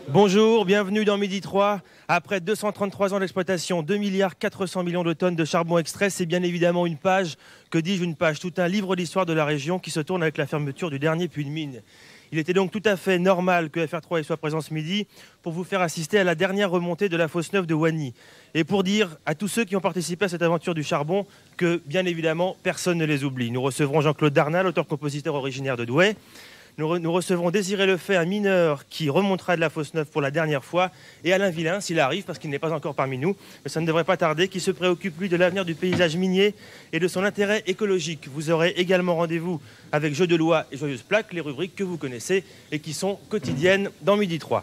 Bonjour, bienvenue dans Midi 3. Après 233 ans d'exploitation, 2,4 milliards de tonnes de charbon extrait, c'est bien évidemment une page, que dis-je une page, tout un livre d'histoire de la région qui se tourne avec la fermeture du dernier puits de mine. Il était donc tout à fait normal que FR3 soit présent ce midi pour vous faire assister à la dernière remontée de la fosse neuve de Wany. Et pour dire à tous ceux qui ont participé à cette aventure du charbon que, bien évidemment, personne ne les oublie. Nous recevrons Jean-Claude Darnal, auteur-compositeur originaire de Douai. Nous recevrons Désiré Lefay, un mineur qui remontera de la fosse neuve pour la dernière fois, et Alain Villain, s'il arrive, parce qu'il n'est pas encore parmi nous, mais ça ne devrait pas tarder, qui se préoccupe, lui, de l'avenir du paysage minier et de son intérêt écologique. Vous aurez également rendez-vous avec Jeux de loi et Joyeuses plaques, les rubriques que vous connaissez et qui sont quotidiennes dans Midi 3.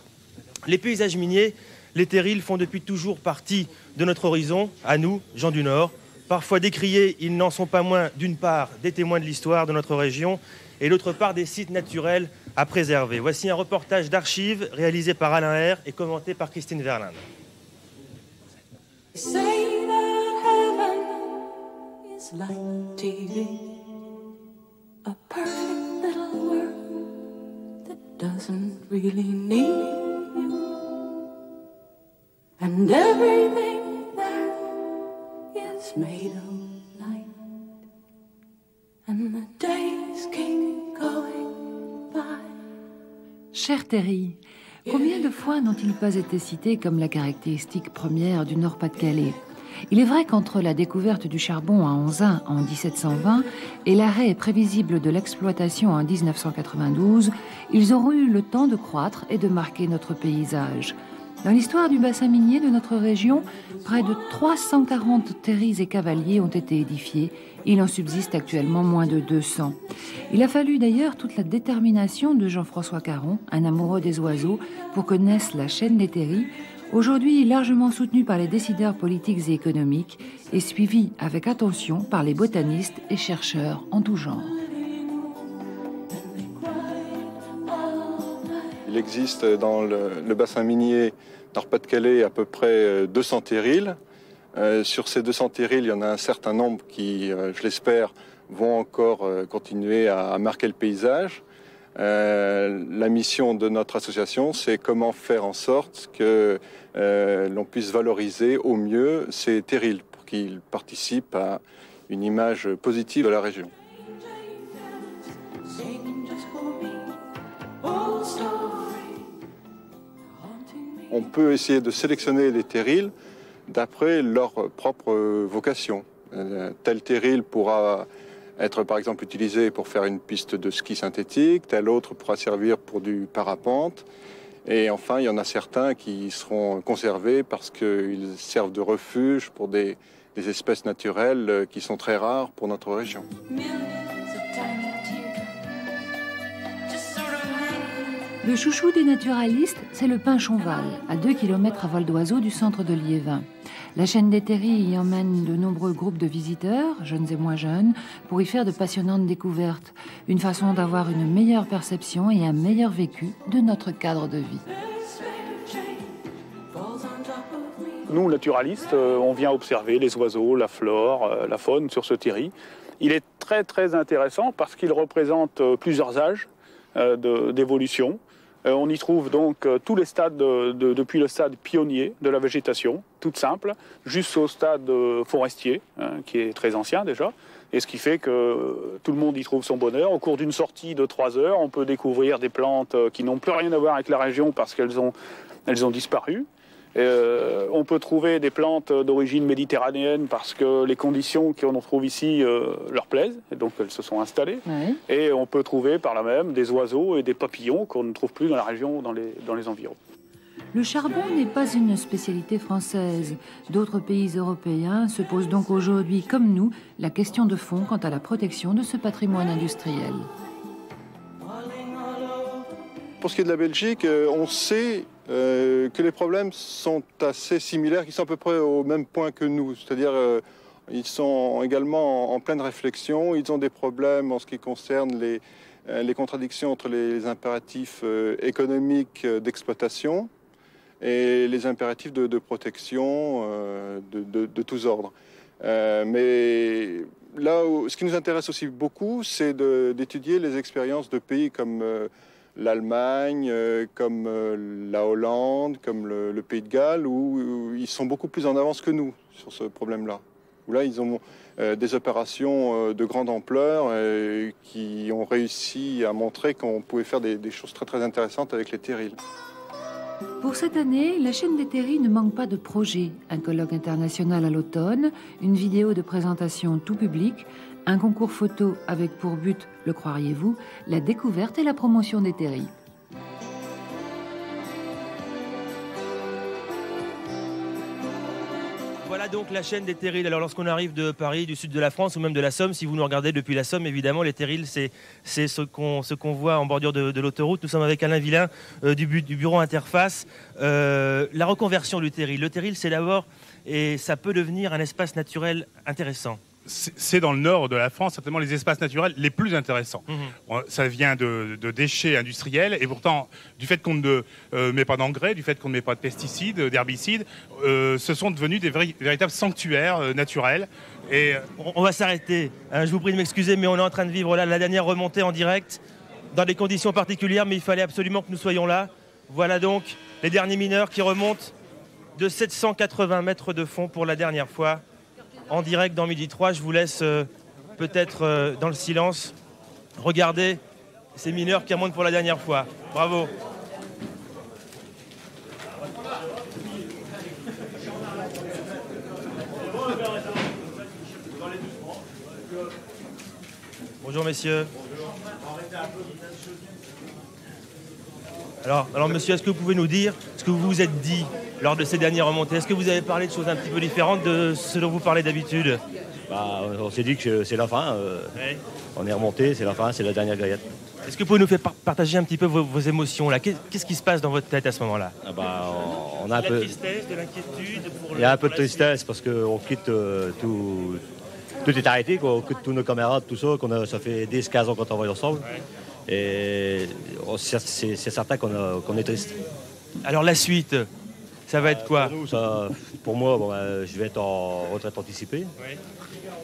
Les paysages miniers, les terrils font depuis toujours partie de notre horizon, à nous, gens du Nord. Parfois décriés, ils n'en sont pas moins, d'une part, des témoins de l'histoire de notre région, et d'autre part des sites naturels à préserver. Voici un reportage d'archives réalisé par Alain Herr et commenté par Christine Verlinde. Cher Terry, combien de fois n'ont-ils pas été cités comme la caractéristique première du Nord-Pas-de-Calais ? Il est vrai qu'entre la découverte du charbon à Onzain en 1720 et l'arrêt prévisible de l'exploitation en 1992, ils auront eu le temps de croître et de marquer notre paysage. Dans l'histoire du bassin minier de notre région, près de 340 terris et cavaliers ont été édifiés. Il en subsiste actuellement moins de 200. Il a fallu d'ailleurs toute la détermination de Jean-François Caron, un amoureux des oiseaux, pour que naisse la chaîne des terris, aujourd'hui largement soutenue par les décideurs politiques et économiques et suivie avec attention par les botanistes et chercheurs en tout genre. Il existe dans le bassin minier Nord-Pas-de-Calais à peu près 200 terrils. Sur ces 200 terrils, il y en a un certain nombre qui, je l'espère, vont encore continuer à marquer le paysage. La mission de notre association, c'est comment faire en sorte que l'on puisse valoriser au mieux ces terrils pour qu'ils participent à une image positive de la région. On peut essayer de sélectionner les terrils d'après leur propre vocation. Tel terril pourra être par exemple utilisé pour faire une piste de ski synthétique, tel autre pourra servir pour du parapente. Et enfin, il y en a certains qui seront conservés parce qu'ils servent de refuge pour des espèces naturelles qui sont très rares pour notre région. Le chouchou des naturalistes, c'est le Pinchonval, à 2 km à vol d'oiseau du centre de Liévin. La chaîne des terris y emmène de nombreux groupes de visiteurs, jeunes et moins jeunes, pour y faire de passionnantes découvertes. Une façon d'avoir une meilleure perception et un meilleur vécu de notre cadre de vie. Nous, naturalistes, on vient observer les oiseaux, la flore, la faune sur ce terri. Il est très très intéressant parce qu'il représente plusieurs âges d'évolution. On y trouve donc tous les stades, depuis le stade pionnier de la végétation, toute simple, jusqu'au stade forestier, qui est très ancien déjà, et ce qui fait que tout le monde y trouve son bonheur. Au cours d'une sortie de 3 heures, on peut découvrir des plantes qui n'ont plus rien à voir avec la région parce qu'elles ont disparu. On peut trouver des plantes d'origine méditerranéenne parce que les conditions qu'on trouve ici leur plaisent, et donc elles se sont installées. Oui. Et on peut trouver par là même des oiseaux et des papillons qu'on ne trouve plus dans la région, dans les environs. Le charbon n'est pas une spécialité française. D'autres pays européens se posent donc aujourd'hui, comme nous, la question de fond quant à la protection de ce patrimoine industriel. Pour ce qui est de la Belgique, on sait que les problèmes sont assez similaires, qu'ils sont à peu près au même point que nous. C'est-à-dire ils sont également en pleine réflexion. Ils ont des problèmes en ce qui concerne les contradictions entre les impératifs économiques d'exploitation et les impératifs de protection de tous ordres. Mais là, ce qui nous intéresse aussi beaucoup, c'est d'étudier les expériences de pays comme l'Allemagne, comme la Hollande, comme le Pays de Galles, où ils sont beaucoup plus en avance que nous sur ce problème-là. Où là, ils ont des opérations de grande ampleur qui ont réussi à montrer qu'on pouvait faire des choses très très intéressantes avec les terrils. Pour cette année, la chaîne des Terris ne manque pas de projets. Un colloque international à l'automne, une vidéo de présentation tout public, un concours photo avec pour but, le croiriez-vous, la découverte et la promotion des Terris. Voilà donc la chaîne des terrils. Alors lorsqu'on arrive de Paris, du sud de la France ou même de la Somme, si vous nous regardez depuis la Somme, évidemment, les terrils, c'est ce qu'on voit en bordure de l'autoroute. Nous sommes avec Alain Villain du bureau Interface. La reconversion du terril. Le terril, c'est d'abord, et ça peut devenir un espace naturel intéressant. C'est dans le nord de la France certainement les espaces naturels les plus intéressants. Ça vient de déchets industriels et pourtant du fait qu'on ne met pas d'engrais, du fait qu'on ne met pas de pesticides, d'herbicides, ce sont devenus des véritables sanctuaires naturels. Et on va s'arrêter. Je vous prie de m'excuser, mais on est en train de vivre là la dernière remontée en direct dans des conditions particulières, mais il fallait absolument que nous soyons là. Voilà donc les derniers mineurs qui remontent de 780 mètres de fond pour la dernière fois. En direct dans Midi 3, je vous laisse peut-être dans le silence regarder ces mineurs qui remontent pour la dernière fois. Bravo. Bonjour messieurs. Alors monsieur, est-ce que vous pouvez nous dire ce que vous vous êtes dit lors de ces dernières remontées? Est-ce que vous avez parlé de choses un petit peu différentes de ce dont vous parlez d'habitude? On s'est dit que c'est la fin. Oui. On est remonté, c'est la fin, c'est la dernière gaillette. Est-ce que vous pouvez nous faire partager un petit peu vos émotions là? Qu'est-ce qui se passe dans votre tête à ce moment-là? On a un peu... De la tristesse, de l'inquiétude Il y a un peu de tristesse parce qu'on quitte tout... Tout est arrêté, quoi. On quitte tous nos camarades, tout ça. Ça fait 10-15 ans qu'on travaille ensemble. Ouais. Et c'est certain qu'on est triste. Alors la suite, ça va être quoi? Pour moi, je vais être en retraite anticipée. Oui.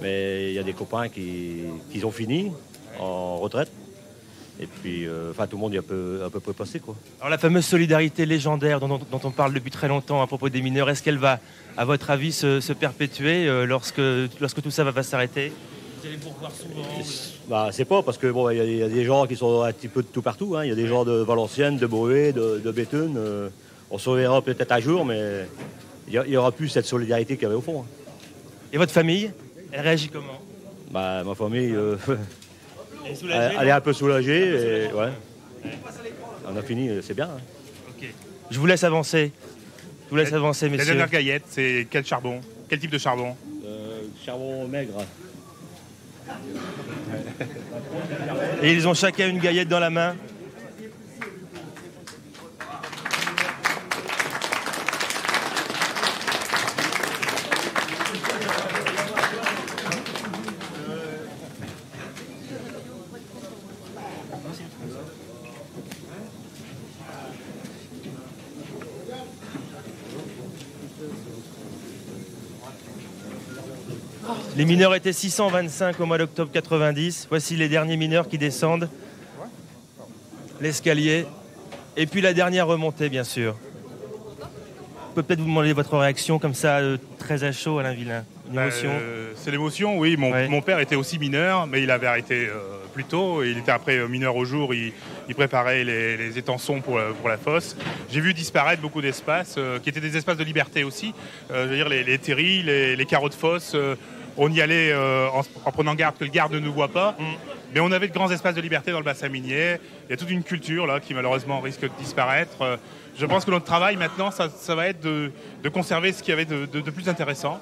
Mais il y a des copains qui ont fini en retraite. Et puis, tout le monde est un peu prépassé, quoi. Alors la fameuse solidarité légendaire dont on parle depuis très longtemps à propos des mineurs, est-ce qu'elle va, à votre avis, se perpétuer lorsque tout ça va s'arrêter? Vous allez vous revoir souvent? C'est pas, parce que il y a des gens qui sont un petit peu de tout partout. Hein. Il y a des gens de Valenciennes, de Boé, de Béthune. On se reverra peut-être un jour, mais il n'y aura plus cette solidarité qu'il y avait au fond. Hein. Et votre famille, elle réagit comment? Ma famille... Elle est un peu soulagée. Et, ouais. On a fini, c'est bien. Hein. Okay. Je vous laisse avancer. Messieurs. La dernière gaillette, c'est quel charbon? Quel type de charbon? Charbon maigre. Et ils ont chacun une gaillette dans la main. Les mineurs étaient 625 au mois d'octobre 90. Voici les derniers mineurs qui descendent l'escalier. Et puis la dernière remontée, bien sûr. Je peux peut-être vous demander votre réaction comme ça, très à chaud, Alain Villain. Une émotion. C'est l'émotion, oui. Mon père était aussi mineur, mais il avait arrêté plus tôt. Il était après mineur au jour. Il préparait les étançons pour la fosse. J'ai vu disparaître beaucoup d'espaces, qui étaient des espaces de liberté aussi. Je veux dire, les terrils, les carreaux de fosse. On y allait en prenant garde que le garde ne nous voit pas. Mais on avait de grands espaces de liberté dans le bassin minier. Il y a toute une culture là, qui malheureusement risque de disparaître. Je pense que notre travail maintenant, ça va être de conserver ce qu'il y avait de plus intéressant.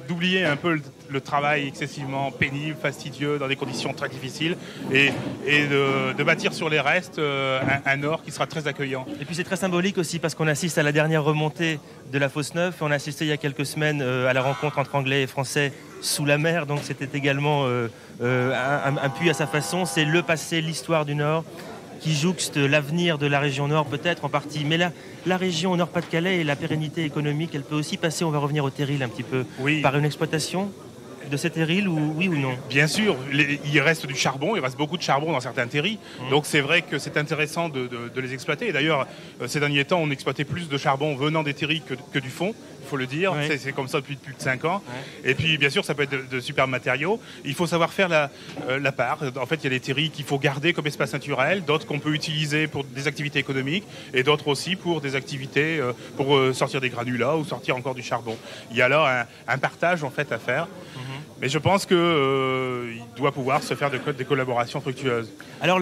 D'oublier un peu le travail excessivement pénible, fastidieux, dans des conditions très difficiles, et de bâtir sur les restes un Nord qui sera très accueillant. Et puis c'est très symbolique aussi parce qu'on assiste à la dernière remontée de la fosse Neuve. On a assisté il y a quelques semaines à la rencontre entre Anglais et Français sous la mer, donc c'était également un puits à sa façon. C'est le passé, l'histoire du Nord qui jouxte l'avenir de la région Nord peut-être en partie. Mais la région Nord-Pas-de-Calais et la pérennité économique, elle peut aussi passer, on va revenir au terril un petit peu, oui, par une exploitation. de ces terrils, oui ou non? Bien sûr, il reste du charbon, il reste beaucoup de charbon dans certains terris. Donc c'est vrai que c'est intéressant de les exploiter. Et d'ailleurs, ces derniers temps, on exploitait plus de charbon venant des terris que du fond, il faut le dire. Ouais. C'est comme ça depuis plus de 5 ans. Ouais. Et puis bien sûr, ça peut être de super matériaux. Il faut savoir faire la part. En fait, il y a des terris qu'il faut garder comme espace naturel, d'autres qu'on peut utiliser pour des activités économiques et d'autres aussi pour des activités pour sortir des granulats ou sortir encore du charbon. Il y a alors un partage en fait à faire. Mais je pense qu'il doit pouvoir se faire des collaborations fructueuses. Alors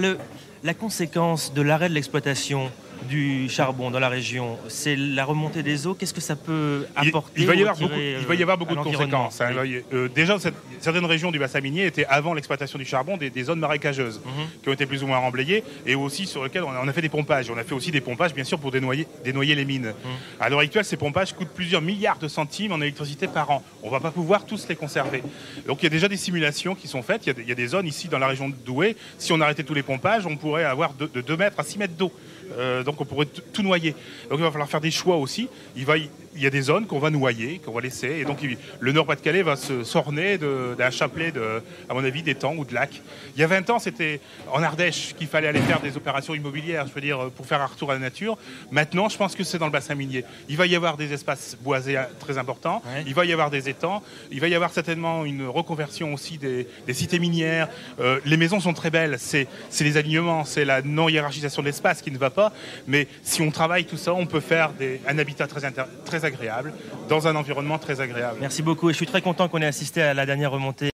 la conséquence de l'arrêt de l'exploitation du charbon dans la région, c'est la remontée des eaux. Qu'est-ce que ça peut apporter? Il va y avoir beaucoup de conséquences. Hein. Oui. Déjà, certaines régions du bassin minier étaient, avant l'exploitation du charbon, des zones marécageuses qui ont été plus ou moins remblayées et aussi sur lesquelles on a fait des pompages. On a fait aussi des pompages, bien sûr, pour dénoyer les mines. À l'heure actuelle, ces pompages coûtent plusieurs milliards de centimes en électricité par an. On ne va pas pouvoir tous les conserver. Donc, il y a déjà des simulations qui sont faites. Il y a des zones ici, dans la région de Douai. Si on arrêtait tous les pompages, on pourrait avoir de 2 mètres à 6 mètres d'eau. Donc on pourrait tout noyer. Donc il va falloir faire des choix aussi. Il y a des zones qu'on va noyer, qu'on va laisser. Et donc le Nord-Pas-de-Calais va s'orner d'un chapelet, à mon avis, d'étangs ou de lacs. Il y a 20 ans, c'était en Ardèche qu'il fallait aller faire des opérations immobilières, je veux dire, pour faire un retour à la nature. Maintenant, je pense que c'est dans le bassin minier. Il va y avoir des espaces boisés très importants. Ouais. Il va y avoir des étangs. Il va y avoir certainement une reconversion aussi des cités minières. Les maisons sont très belles. C'est les alignements, c'est la non-hiérarchisation de l'espace qui ne va pas. Mais si on travaille tout ça, on peut faire un habitat très agréable, dans un environnement très agréable. Merci beaucoup et je suis très content qu'on ait assisté à la dernière remontée.